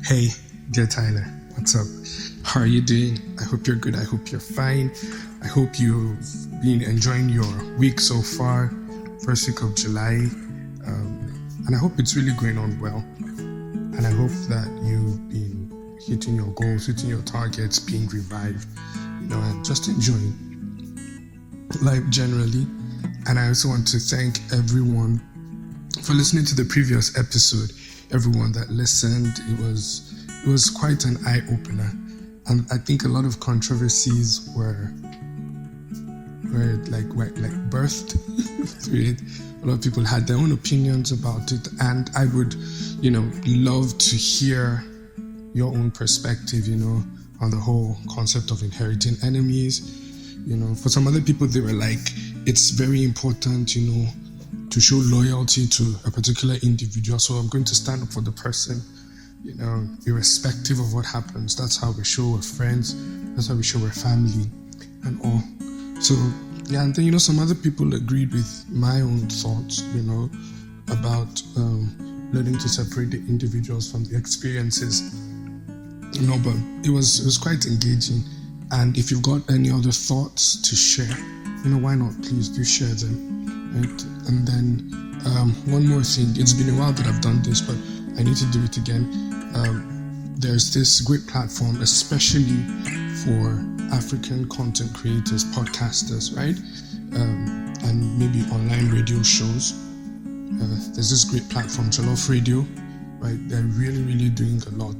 Hey, dear Tyler, what's up? How are you doing? I hope you're good. I hope you're fine. I hope you've been enjoying your week so far, first week of July. And I hope it's really going on well. And I hope that you've been hitting your goals, hitting your targets, being revived, and just enjoying life generally. And I also want to thank everyone for listening to the previous episode. Everyone that listened, it was quite an eye-opener, and I think a lot of controversies were birthed through it. A lot of people had their own opinions about it, and I would love to hear your own perspective on the whole concept of inheriting enemies. For some other people, they were like, it's very important to show loyalty to a particular individual, so I'm going to stand up for the person, irrespective of what happens. That's how we show we're friends, that's how we show we're family and all. So yeah, and then some other people agreed with my own thoughts about learning to separate the individuals from the experiences, but it was quite engaging. And if you've got any other thoughts to share, why not? Please do share them. Right? And then one more thing. It's been a while that I've done this, but I need to do it again. There's this great platform, especially for African content creators, podcasters, right? And maybe online radio shows. There's this great platform, Jollof Radio, right? They're really, really doing a lot,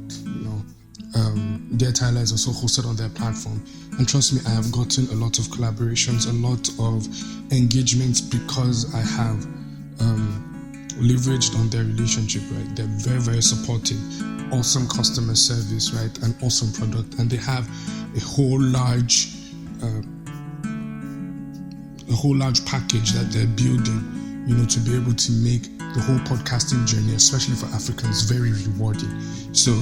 Dear Tyler is also hosted on their platform, and trust me, I have gotten a lot of collaborations, a lot of engagements because I have leveraged on their relationship, right? They're very, very supportive, awesome customer service, right? An awesome product, and they have a whole large package that they're building, to be able to make the whole podcasting journey, especially for Africans, very rewarding. So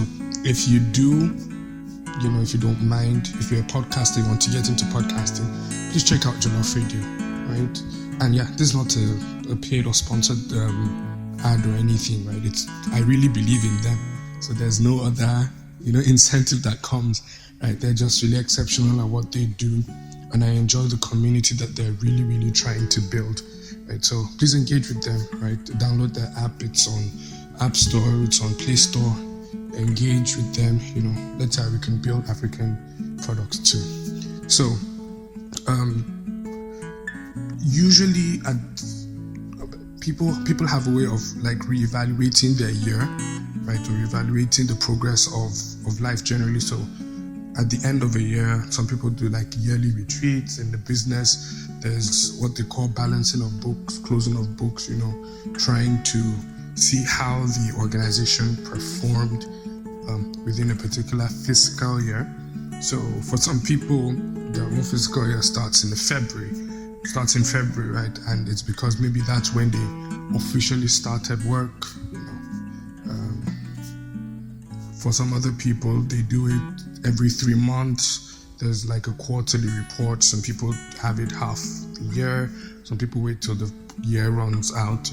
if you do, if you don't mind, if you're a podcaster, you want to get into podcasting, please check out Jollof Radio, right? And yeah, this is not a paid or sponsored ad or anything, right? I really believe in them, so there's no other, incentive that comes, right? They're just really exceptional at what they do, and I enjoy the community that they're really, really trying to build, right? So please engage with them, right? Download their app. It's on App Store, it's on Play Store. Engage with them, that's how we can build African products too. So usually people have a way of reevaluating their year, right, or reevaluating the progress of life generally. So at the end of a year, some people do yearly retreats. In the business, there's what they call balancing of books, closing of books, trying to see how the organization performed within a particular fiscal year. So for some people, their own fiscal year starts in February, right? And it's because maybe that's when they officially started work. For some other people, they do it every 3 months. There's a quarterly report. Some people have it half the year. Some people wait till the year runs out,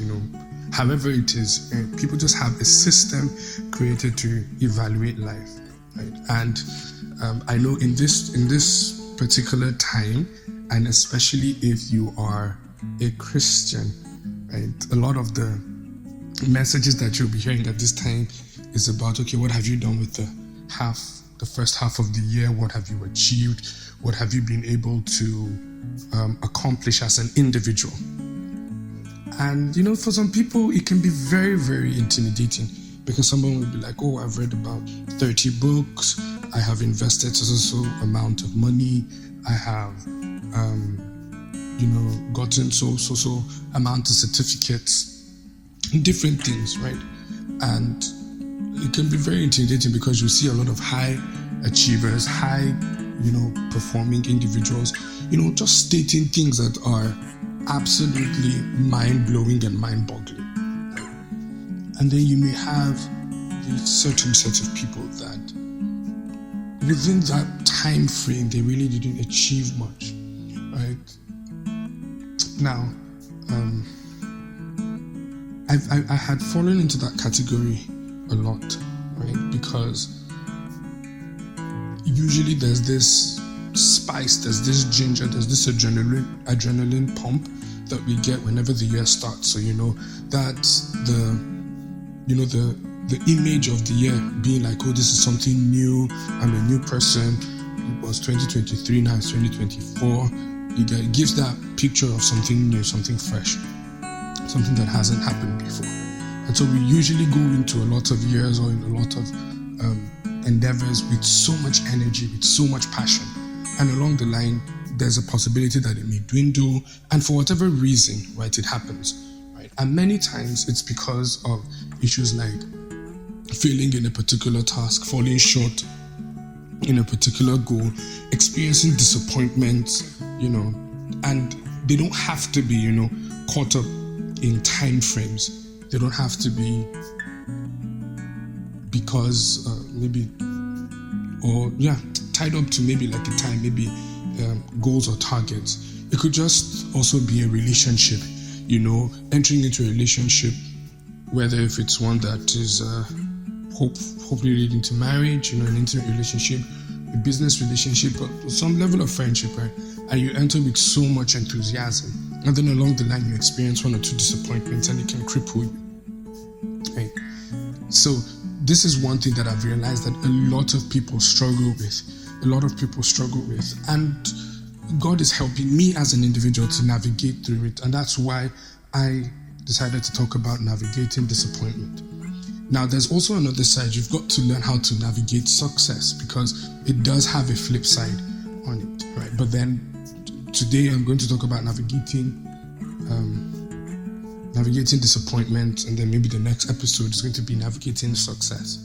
However it is, people just have a system created to evaluate life, right? And I know in this particular time, and especially if you are a Christian, right, a lot of the messages that you'll be hearing at this time is about, okay, what have you done with the first half of the year? What have you achieved? What have you been able to accomplish as an individual? And for some people it can be very, very intimidating, because someone will be like, oh, I've read about 30 books, I have invested so amount of money, I have gotten so amount of certificates, different things, right? And it can be very intimidating because you see a lot of high achievers, high performing individuals, just stating things that are absolutely mind-blowing and mind-boggling. And then you may have these certain sets of people that within that time frame they really didn't achieve much, right? Now I had fallen into that category a lot, right? Because usually there's this spice, there's this ginger, there's this adrenaline pump that we get whenever the year starts. So that's the image of the year being like, oh, this is something new, I'm a new person. It was 2023, now it's 2024. It gives that picture of something new, something fresh, something that hasn't happened before. And so we usually go into a lot of years or in a lot of endeavors with so much energy, with so much passion. And along the line, there's a possibility that it may dwindle. And for whatever reason, right, it happens. Right? And many times it's because of issues like failing in a particular task, falling short in a particular goal, experiencing disappointment, and they don't have to be, caught up in time frames. They don't have to be because tied up to maybe like a time, maybe goals or targets. It could just also be a relationship, entering into a relationship, whether if it's one that is hopefully leading to marriage, an intimate relationship, a business relationship, but some level of friendship, right? And you enter with so much enthusiasm, and then along the line you experience one or two disappointments, and it can cripple you. Right? So this is one thing that I've realized that a lot of people struggle with. And God is helping me as an individual to navigate through it. And that's why I decided to talk about navigating disappointment. Now, there's also another side. You've got to learn how to navigate success, because it does have a flip side on it, right? But then today I'm going to talk about navigating disappointment, and then maybe the next episode is going to be navigating success.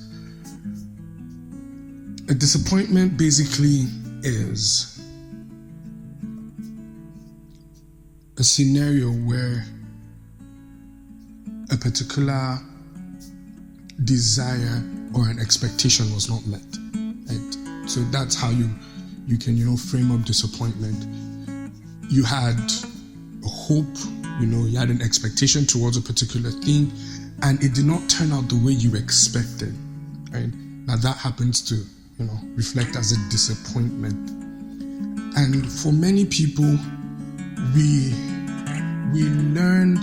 A disappointment basically is a scenario where a particular desire or an expectation was not met. Right? So that's how you can frame up disappointment. You had a hope, you had an expectation towards a particular thing, and it did not turn out the way you expected. Right? Now that happens to reflect as a disappointment. And for many people, we learned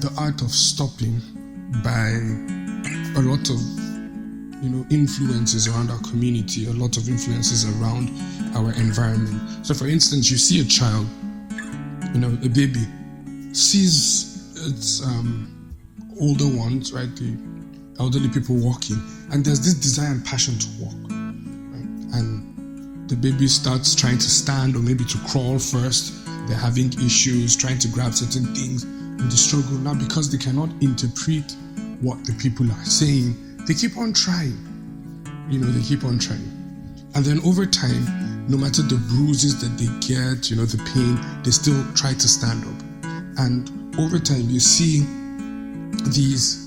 the art of stopping by a lot of influences around our community, a lot of influences around our environment. So for instance, you see a child, a baby, sees its older ones, right, the elderly people walking, and there's this desire and passion to walk, right? And the baby starts trying to stand or maybe to crawl first. They're having issues trying to grab certain things, and they struggle. Now, because they cannot interpret what the people are saying, they keep on trying. They keep on trying. And then over time, no matter the bruises that they get, the pain, they still try to stand up. And over time, you see these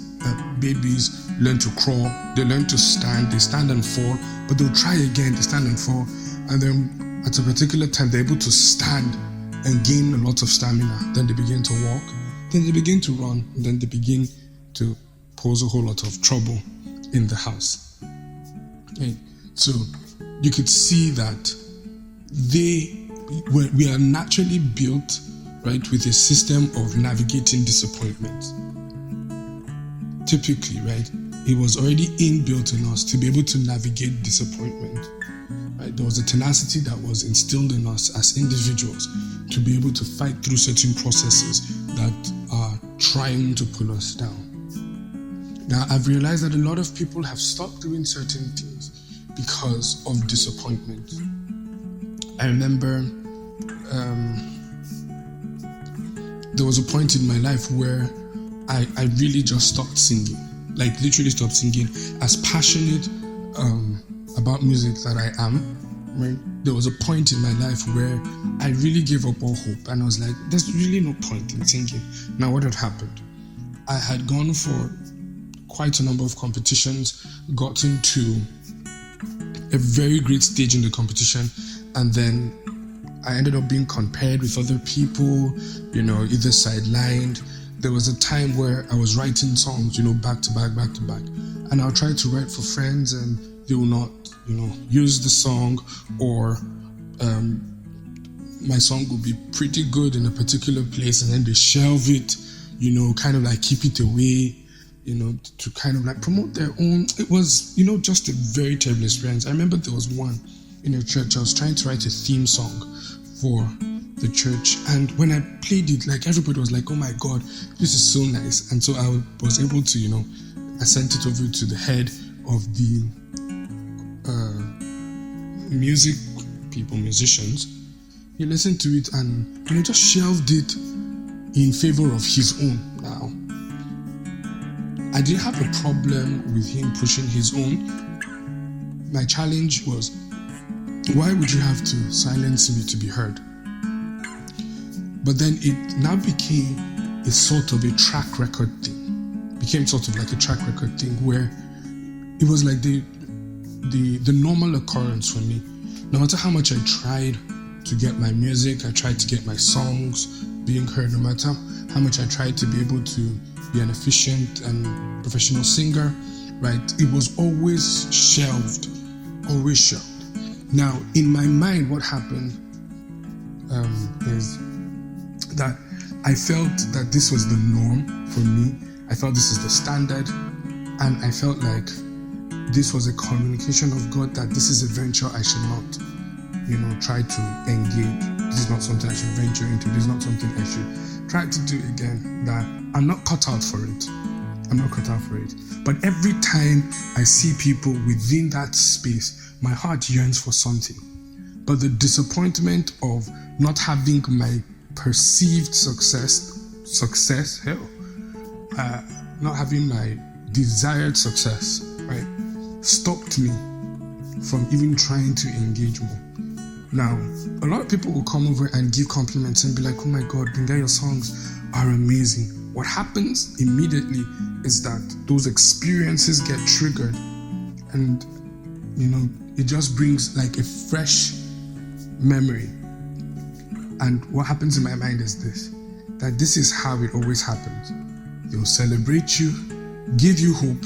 babies learn to crawl, they learn to stand, they stand and fall, but they'll try again, they stand and fall. And then at a particular time, they're able to stand and gain a lot of stamina. Then they begin to walk, then they begin to run, and then they begin to pose a whole lot of trouble in the house. Okay. So you could see that we are naturally built, right, with a system of navigating disappointment. Typically, right, it was already inbuilt in us to be able to navigate disappointment. Right? There was a tenacity that was instilled in us as individuals to be able to fight through certain processes that are trying to pull us down. Now, I've realized that a lot of people have stopped doing certain things because of disappointment. I remember there was a point in my life where I really just stopped singing, like literally stopped singing. As passionate about music that I am, right? There was a point in my life where I really gave up all hope, and I was like, there's really no point in singing. Now, what had happened? I had gone for quite a number of competitions, gotten to a very great stage in the competition, and then I ended up being compared with other people, either sidelined, there was a time where I was writing songs, back to back, and I'll try to write for friends, and they will not, use the song, or my song will be pretty good in a particular place, and then they shelve it, kind of like keep it away, to kind of like promote their own. It was, just a very terrible experience. I remember there was one in a church. I was trying to write a theme song for the church, and when I played it, like, everybody was like, oh my god, this is so nice. And so I was able to, I sent it over to the head of the musicians. He listened to it and just shelved it in favor of his own. Now, I didn't have a problem with him pushing his own. My challenge was, why would you have to silence me to be heard? But then it now became a sort of a track record thing. Became sort of like a track record thing where it was like the normal occurrence for me. No matter how much I tried to get my music, I tried to get my songs being heard, no matter how much I tried to be able to be an efficient and professional singer, right? It was always shelved, always shelved. Now, in my mind, what happened is that I felt that this was the norm for me. I felt this is the standard, and I felt like this was a communication of God that this is a venture I should not, try to engage. This is not something I should venture into. This is not something I should try to do again. That I'm not cut out for it. I'm not cut out for it. But every time I see people within that space, my heart yearns for something. But the disappointment of not having my perceived success, not having my desired success, right, stopped me from even trying to engage more. Now, a lot of people will come over and give compliments and be like, oh my god, Benga, your songs are amazing. What happens immediately is that those experiences get triggered, and it just brings like a fresh memory. And what happens in my mind is this, that this is how it always happens. They'll celebrate you, give you hope,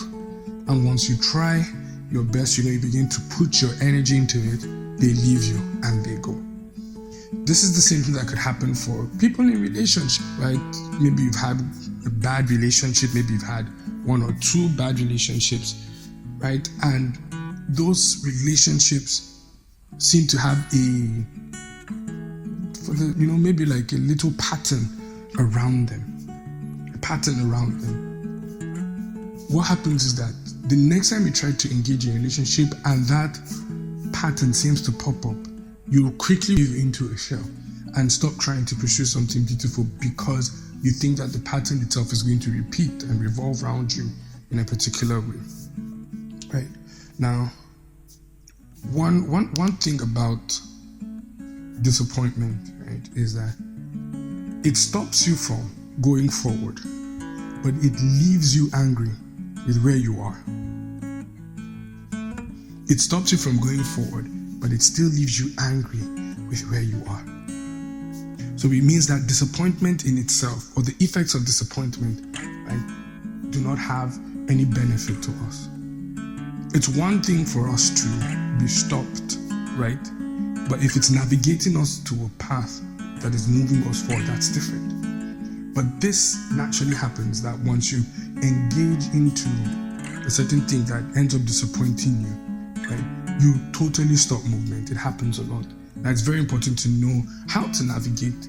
and once you try your best, you begin to put your energy into it, they leave you and they go. This is the same thing that could happen for people in relationship, right? Maybe you've had a bad relationship, maybe you've had one or two bad relationships, right? And those relationships seem to have maybe like a little pattern around them. What happens is that the next time you try to engage in a relationship and that pattern seems to pop up, you quickly move into a shell and stop trying to pursue something beautiful because you think that the pattern itself is going to repeat and revolve around you in a particular way. Right? Now, one thing about disappointment, right, is that it stops you from going forward, but it leaves you angry with where you are. It stops you from going forward, but it still leaves you angry with where you are. So it means that disappointment in itself, or the effects of disappointment, right, do not have any benefit to us. It's one thing for us to be stopped, right? But if it's navigating us to a path that is moving us forward, that's different. But this naturally happens that once you engage into a certain thing that ends up disappointing you, right, you totally stop movement. It happens a lot. Now it's very important to know how to navigate,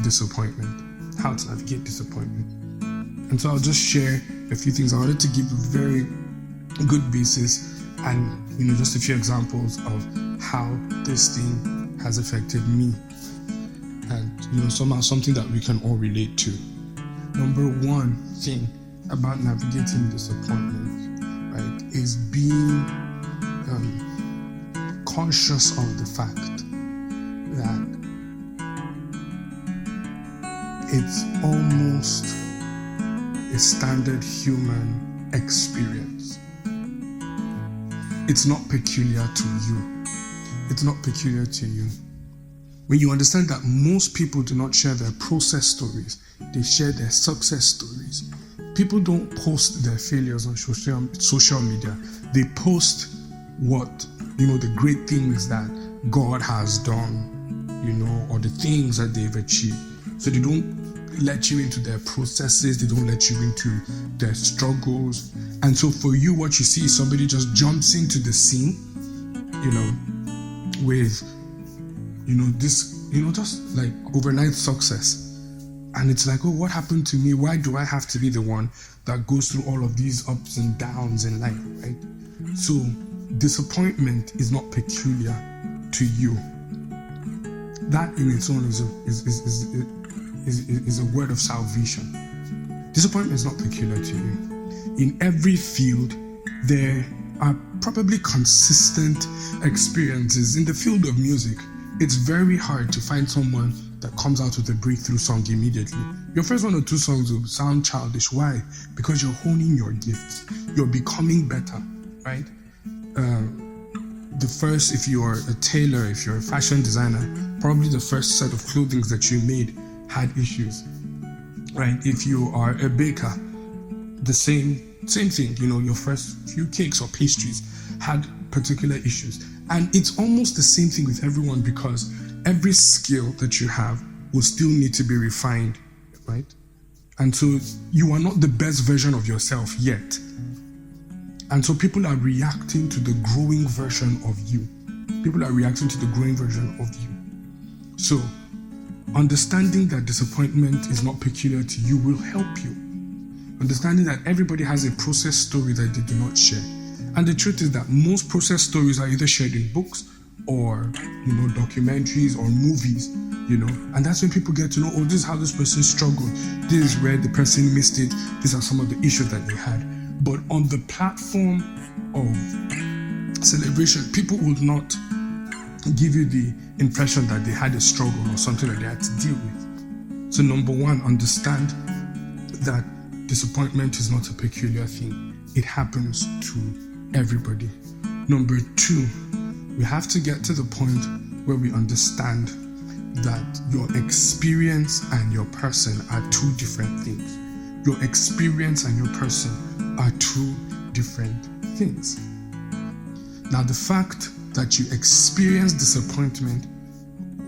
disappointment. And so I'll just share a few things. I wanted to give a very good basis and, just a few examples of how this thing has affected me. And, somehow something that we can all relate to. Number one thing about navigating disappointment, right, is being conscious of the fact that it's almost a standard human experience. It's not peculiar to you. It's not peculiar to you. When you understand that most people do not share their process stories, they share their success stories. People don't post their failures on social media. They post the great things that God has done, or the things that they've achieved. So they don't let you into their processes, they don't let you into their struggles. And so for you, what you see is somebody just jumps into the scene, with, this, just like overnight success. And it's like, oh, what happened to me? Why do I have to be the one that goes through all of these ups and downs in life, right? So disappointment is not peculiar to you. That in its own is a word of salvation. Disappointment is not peculiar to you. In every field, there are probably consistent experiences. In the field of music, it's very hard to find someone that comes out with a breakthrough song immediately. Your first 1 or 2 songs will sound childish. Why? Because you're honing your gifts. You're becoming better, right? If you are a tailor, if you're a fashion designer, probably the first set of clothing that you made had issues, right? If you are a baker, the same thing, your first few cakes or pastries had particular issues. And it's almost the same thing with everyone, because every skill that you have will still need to be refined, right? And so you are not the best version of yourself yet. And so people are reacting to the growing version of you. People are reacting to the growing version of you. So understanding that disappointment is not peculiar to you will help you. Understanding that everybody has a process story that they do not share. And the truth is that most process stories are either shared in books or, documentaries or movies, and that's when people get to know, oh, this is how this person struggled. This is where the person missed it. These are some of the issues that they had. But on the platform of celebration, people will not give you the impression that they had a struggle or something that they had to deal with. So number one, understand that disappointment is not a peculiar thing. It happens to everybody. Number two, we have to get to the point where we understand that your experience and your person are two different things. Your experience and your person are two different things. Now, the fact that you experience disappointment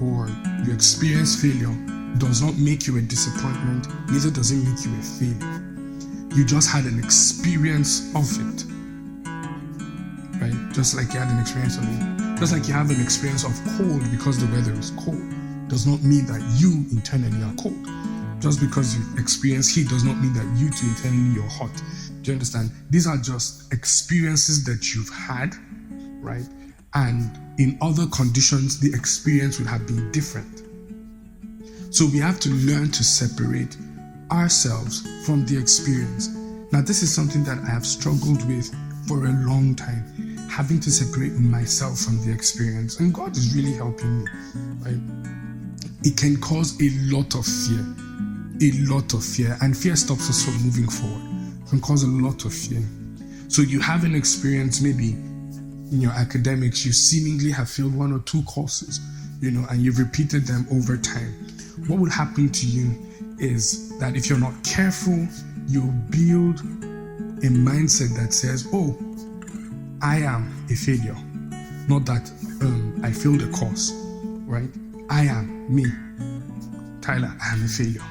or you experience failure does not make you a disappointment, neither does it make you a failure. You just had an experience of it, right? Just like you had an experience of it. Just like you have an experience of cold because the weather is cold, does not mean that you internally are cold. Just because you experience heat does not mean that you too internally you're hot. Do you understand? These are just experiences that you've had, right? And in other conditions, the experience would have been different. So we have to learn to separate ourselves from the experience. Now, this is something that I have struggled with for a long time, having to separate myself from the experience. And God is really helping me, right? It can cause a lot of fear, and fear stops us from moving forward. It can cause a lot of fear. So you have an experience, maybe in your academics, you seemingly have failed 1 or 2 courses, and you've repeated them over time. What will happen to you is that if you're not careful, you'll build a mindset that says, oh, I am a failure. Not that I failed a course, right? I am me, Tyler, I am a failure.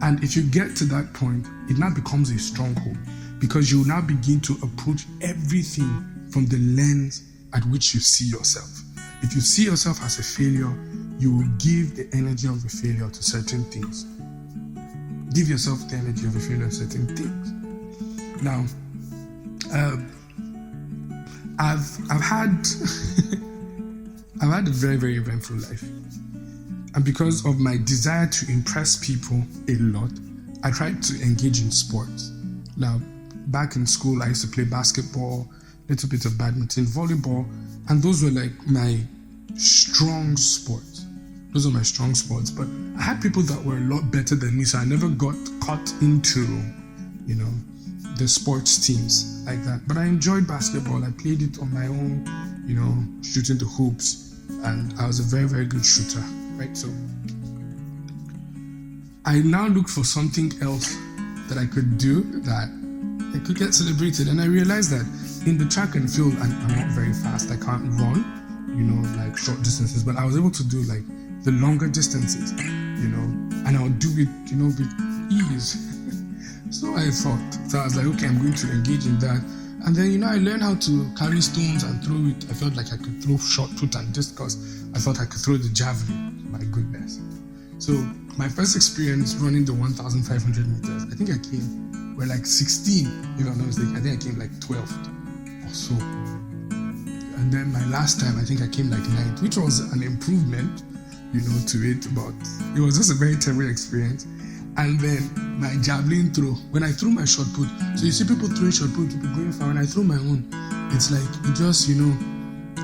And if you get to that point, it now becomes a stronghold, because you now begin to approach everything from the lens at which you see yourself. If you see yourself as a failure, you will give the energy of a failure to certain things. Give yourself the energy of a failure to certain things. Now, I've had I've had a very, very eventful life. And because of my desire to impress people a lot, I tried to engage in sports. Now, back in school, I used to play basketball, a little bit of badminton, volleyball, and those were like my strong sports. Those are my strong sports. But I had people that were a lot better than me, so I never got caught into, the sports teams like that. But I enjoyed basketball. I played it on my own, shooting the hoops, and I was a very, very good shooter, right? So I now looked for something else that I could do that I could get celebrated. And I realized that in the track and field, I'm not very fast. I can't run, like short distances, but I was able to do like the longer distances, and I'll do it, with ease. So I thought, I was like, okay, I'm going to engage in that. And then, I learned how to carry stones and throw it. I felt like I could throw shot put and discus. I thought I could throw the javelin. My goodness. So my first experience running the 1,500 meters, I think I came, we're like 16, if I'm not mistaken. I think I came like 12th or so. And then my last time, I think I came like 9th, which was an improvement, to it, but it was just a very terrible experience. And then my javelin throw, when I threw my shot put, so you see people throwing shot put, people going far, when I throw my own, it's like, it just,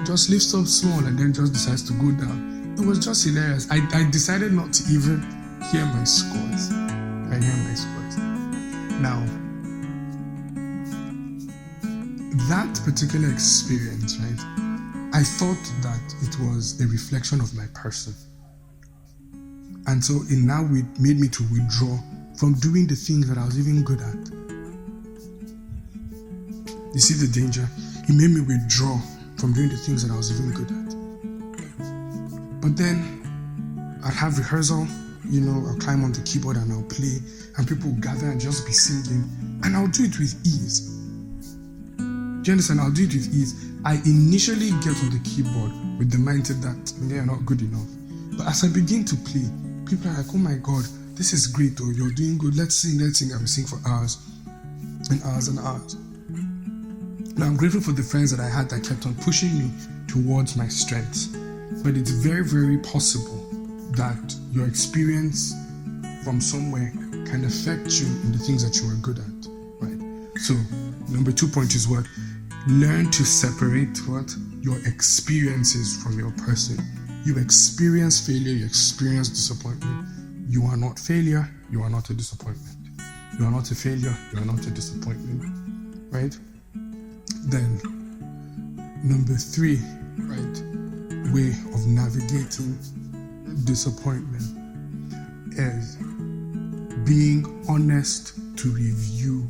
just lifts up small and then just decides to go down. It was just hilarious. I decided not to even hear my scores. Now, that particular experience, right, I thought that it was a reflection of my person. And so it now made me to withdraw from doing the things that I was even good at. You see the danger? It made me withdraw from doing the things that I was even good at. But then I'd have rehearsal, I'll climb on the keyboard and I'll play, and people will gather and just be singing, and I'll do it with ease. Do you understand? I'll do it with ease. I initially get on the keyboard with the mindset that you're not good enough. But as I begin to play, people are like, oh my God, this is great, or you're doing good, let's sing. I will sing for hours and hours and hours. Now, I'm grateful for the friends that I had that kept on pushing me towards my strengths. But it's very, very possible that your experience from somewhere can affect you in the things that you are good at, right? So, number 2 point is what? Learn to separate what? Your experiences from your person. You experience failure, you experience disappointment. You are not failure, you are not a disappointment. You are not a failure, you are not a disappointment, right? Then, number 3, right, way of navigating disappointment is being honest to review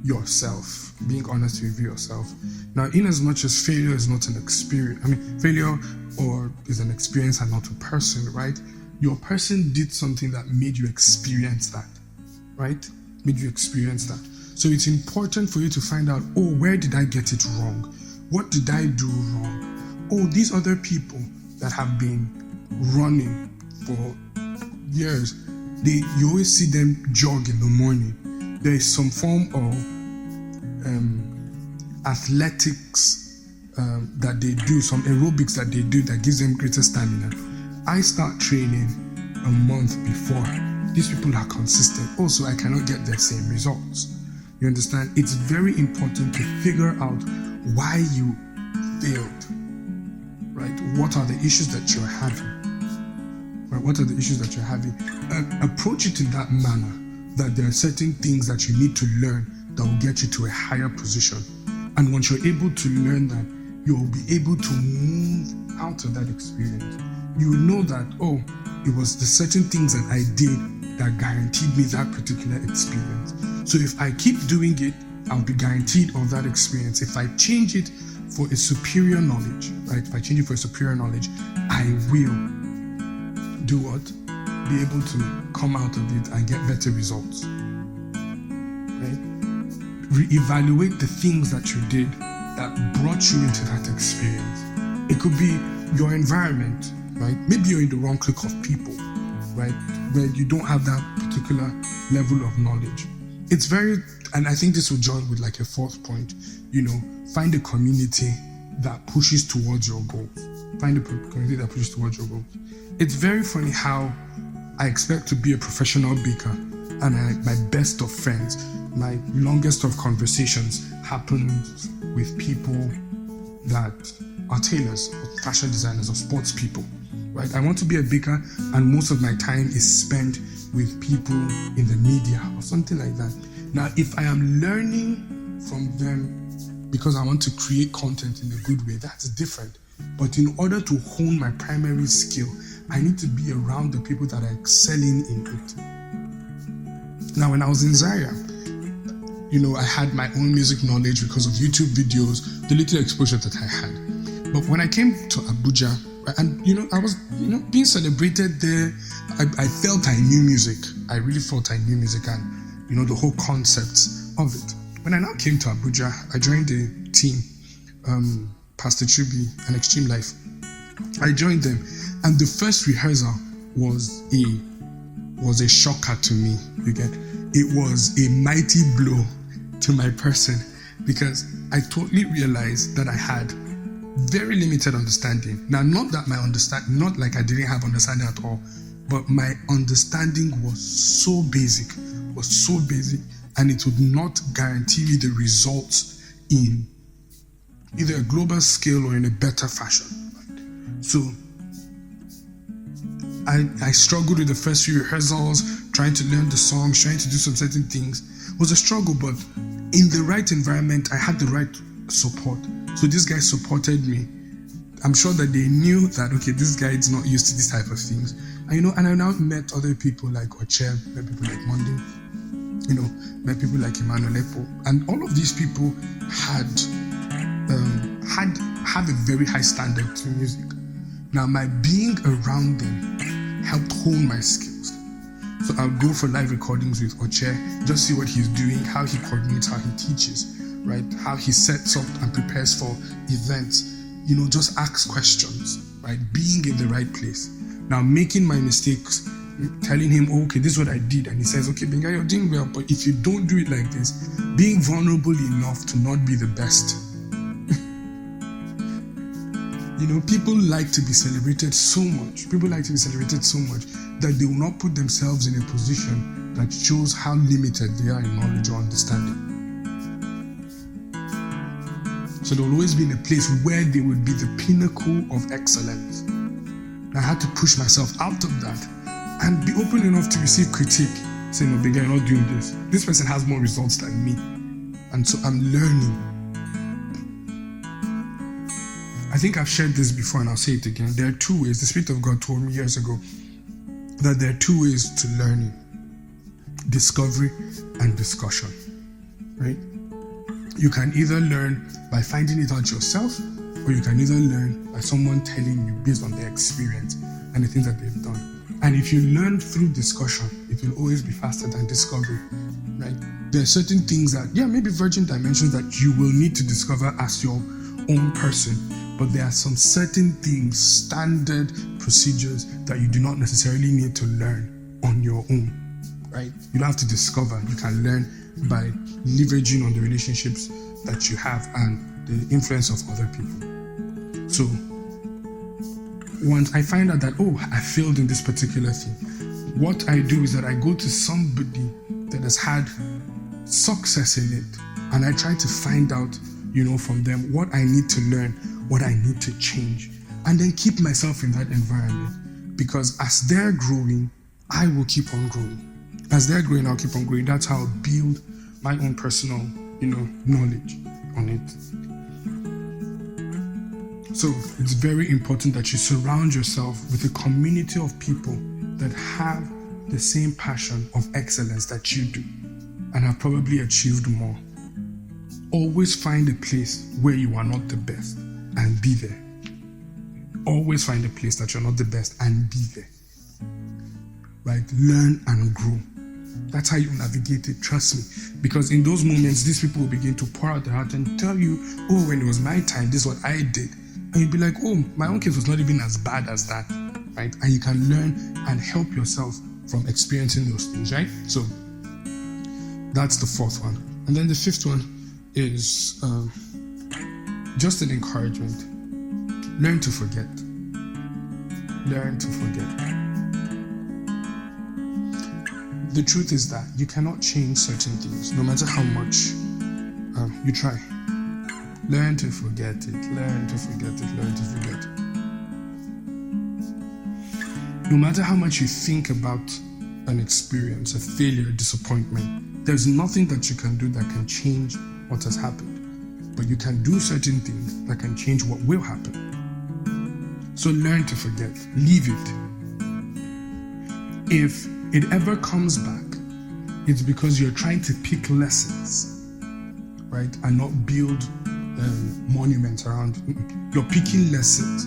yourself. Being honest to review yourself. Now, in as much as failure is not an experience, failure is an experience and not a person, right? Your person did something that made you experience that, right? Made you experience that. So it's important for you to find out, where did I get it wrong? What did I do wrong? These other people that have been running for years, you always see them jog in the morning. There is some form of athletics that they do, some aerobics that they do that gives them greater stamina. I start training a month before. These people are consistent. Also, I cannot get the same results. You understand? It's very important to figure out why you failed, right? What are the issues that you're having? Right? What are the issues that you're having? Approach it in that manner, that there are certain things that you need to learn that will get you to a higher position. And once you're able to learn that, you'll be able to move out of that experience. You will know that, it was the certain things that I did that guaranteed me that particular experience. So if I keep doing it, I'll be guaranteed of that experience. If I change it for a superior knowledge, right? If I change it for a superior knowledge, I will do what? Be able to come out of it and get better results. Right? Reevaluate the things that you did that brought you into that experience. It could be your environment, right? Maybe you're in the wrong clique of people, right? Where you don't have that particular level of knowledge. And I think this will join with like a 4th point, find a community that pushes towards your goals. Find a community that pushes towards your goals. It's very funny how I expect to be a professional baker, and my best of friends, my longest of conversations happens with people that are tailors, or fashion designers, or sports people, right? I want to be a baker, and most of my time is spent with people in the media or something like that. Now, if I am learning from them because I want to create content in a good way, that's different. But in order to hone my primary skill, I need to be around the people that are excelling in it. Now, when I was in Zaria, I had my own music knowledge because of YouTube videos, the little exposure that I had. But when I came to Abuja, and I was being celebrated there, I felt I knew music. I really felt I knew music and the whole concepts of it. When I now came to Abuja, I joined a team, Pastor Chubi and Extreme Life. I joined them, and the first rehearsal was a shocker to me. It was a mighty blow to my person, because I totally realized that I had very limited understanding. Now, not like I didn't have understanding at all, but my understanding was so basic, and it would not guarantee me the results in either a global scale or in a better fashion. So I struggled with the first few rehearsals, trying to learn the songs, trying to do some certain things. It was a struggle, but in the right environment, I had the right support. So these guys supported me. I'm sure that they knew that, okay, this guy is not used to this type of things. And I now met other people like Oche, met people like Monday, met people like Emmanuel Epo. And all of these people have a very high standard to music. Now, my being around them helped hone my skills. So I'll go for live recordings with Oche, just see what he's doing, how he coordinates, how he teaches, right? How he sets up and prepares for events. Just ask questions, right? Being in the right place. Now, making my mistakes, telling him, okay, this is what I did. And he says, okay, Benga, you're doing well, but if you don't do it like this, being vulnerable enough to not be the best. People like to be celebrated so much. That they will not put themselves in a position that shows how limited they are in knowledge or understanding. So they will always be in a place where they would be the pinnacle of excellence. I had to push myself out of that and be open enough to receive critique, saying, no, Benga, you're not doing this. This person has more results than me. And so I'm learning. I think I've shared this before and I'll say it again. There are two ways. The Spirit of God told me years ago that there are two ways to learning: discovery and discussion, right? You can either learn by finding it out yourself, or you can either learn by someone telling you based on their experience and the things that they've done. And if you learn through discussion, it will always be faster than discovery, right? There are certain things that, maybe virgin dimensions that you will need to discover as your own person, but there are some certain things, standard procedures that you do not necessarily need to learn on your own, right? You don't have to discover. You can learn by leveraging on the relationships that you have and the influence of other people. So once I find out that, I failed in this particular thing, what I do is that I go to somebody that has had success in it, and I try to find out, from them what I need to learn, what I need to change, and then keep myself in that environment. Because as they're growing, I will keep on growing. As they're growing, I'll keep on growing. That's how I'll build my own personal, knowledge on it. So it's very important that you surround yourself with a community of people that have the same passion of excellence that you do and have probably achieved more. Always find a place where you are not the best and be there. Always find a place that you're not the best and be there. Right? Learn and grow. That's how you navigate it, trust me. Because in those moments, these people will begin to pour out their heart and tell you, when it was my time, this is what I did. And you'll be like, my own case was not even as bad as that. Right? And you can learn and help yourself from experiencing those things, right? So that's the fourth one. And then the fifth one is just an encouragement. Learn to forget. Learn to forget. The truth is that you cannot change certain things, no matter how much you try. Learn to forget it. Learn to forget it. Learn to forget it. No matter how much you think about an experience, a failure, a disappointment, there's nothing that you can do that can change what has happened. But you can do certain things that can change what will happen. So learn to forget. Leave it. If it ever comes back, It's because you're trying to pick lessons, right, and not build monuments around. You're picking lessons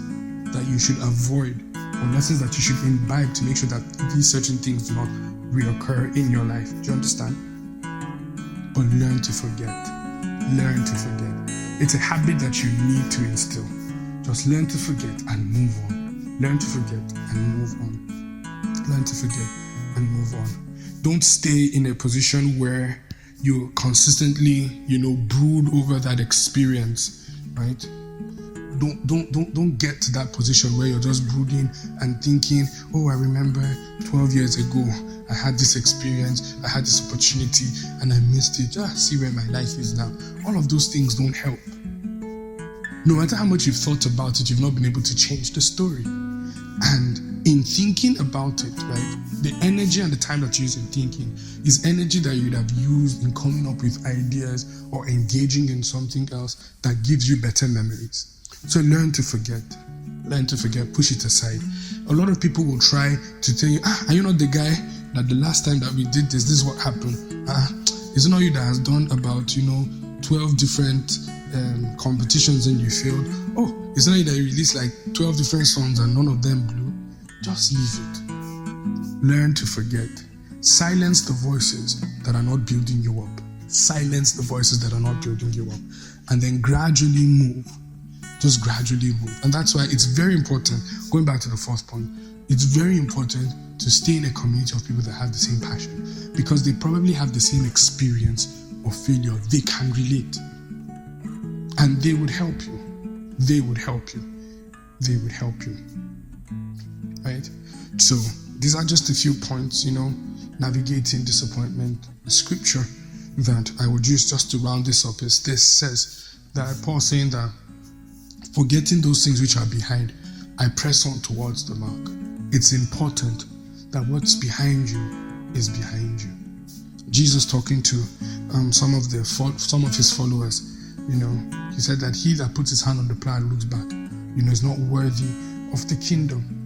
that you should avoid, or lessons that you should imbibe to make sure that these certain things do not reoccur in your life. Do you understand? But learn to forget. Learn to forget. It's a habit that you need to instill. Just learn to forget and move on. Learn to forget and move on. Learn to forget and move on. Don't stay in a position where you consistently, brood over that experience, right? Don't get to that position where you're just brooding and thinking, oh, I remember 12 years ago, I had this experience, I had this opportunity, and I missed it. Just see where my life is now. All of those things don't help. No matter how much you've thought about it, you've not been able to change the story. And in thinking about it, right, the energy and the time that you use in thinking is energy that you would have used in coming up with ideas or engaging in something else that gives you better memories. So learn to forget. Learn to forget. Push it aside. A lot of people will try to tell you, are you not the guy that the last time that we did this is what happened? Is it not you that has done about, 12 different competitions and you failed? Oh, is it not you that released like 12 different songs and none of them blew? Just leave it. Learn to forget. Silence the voices that are not building you up. Silence the voices that are not building you up. And then gradually move. Just gradually move. And that's why it's very important, going back to the fourth point, it's very important to stay in a community of people that have the same passion, because they probably have the same experience of failure. They can relate. And they would help you. They would help you. They would help you. Right? So these are just a few points, navigating disappointment. The scripture that I would use just to round this up is this: says that Paul saying that, forgetting those things which are behind, I press on towards the mark. It's important that what's behind you is behind you. Jesus talking to some of his followers, he said that he that puts his hand on the plow and looks back, is not worthy of the kingdom.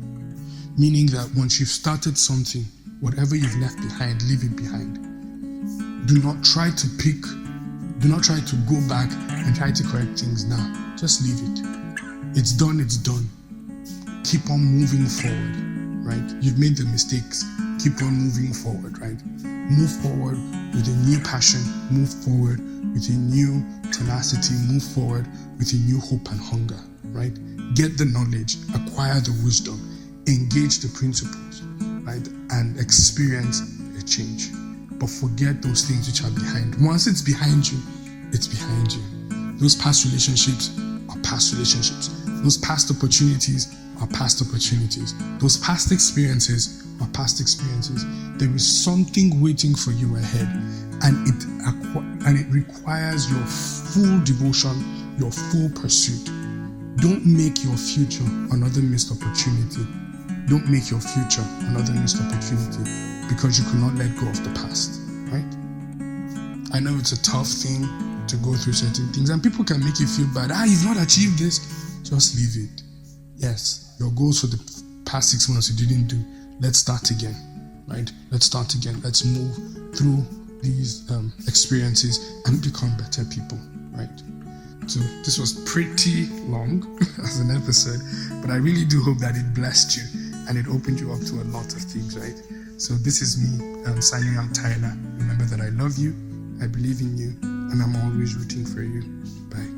Meaning that once you've started something, whatever you've left behind, leave it behind. Do not try to go back and try to correct things now. Just leave it. It's done, it's done. Keep on moving forward, right? You've made the mistakes. Keep on moving forward, right? Move forward with a new passion. Move forward with a new tenacity. Move forward with a new hope and hunger, right? Get the knowledge, acquire the wisdom, engage the principles, right? And experience a change. But forget those things which are behind. Once it's behind you, it's behind you. Those past relationships are past relationships. Those past opportunities are past opportunities. Those past experiences are past experiences. There is something waiting for you ahead, and it requires your full devotion, your full pursuit. Don't make your future another missed opportunity. Don't make your future another missed opportunity because you could not let go of the past, right? I know it's a tough thing to go through certain things, and people can make you feel bad. You've not achieved this. Just leave it. Yes, your goals for the past 6 months you didn't do. Let's start again, right? Let's start again. Let's move through these experiences and become better people, right? So this was pretty long as an episode, but I really do hope that it blessed you and it opened you up to a lot of things, right? So this is me signing out, Tyler. Remember that I love you, I believe in you, and I'm always rooting for you. Bye.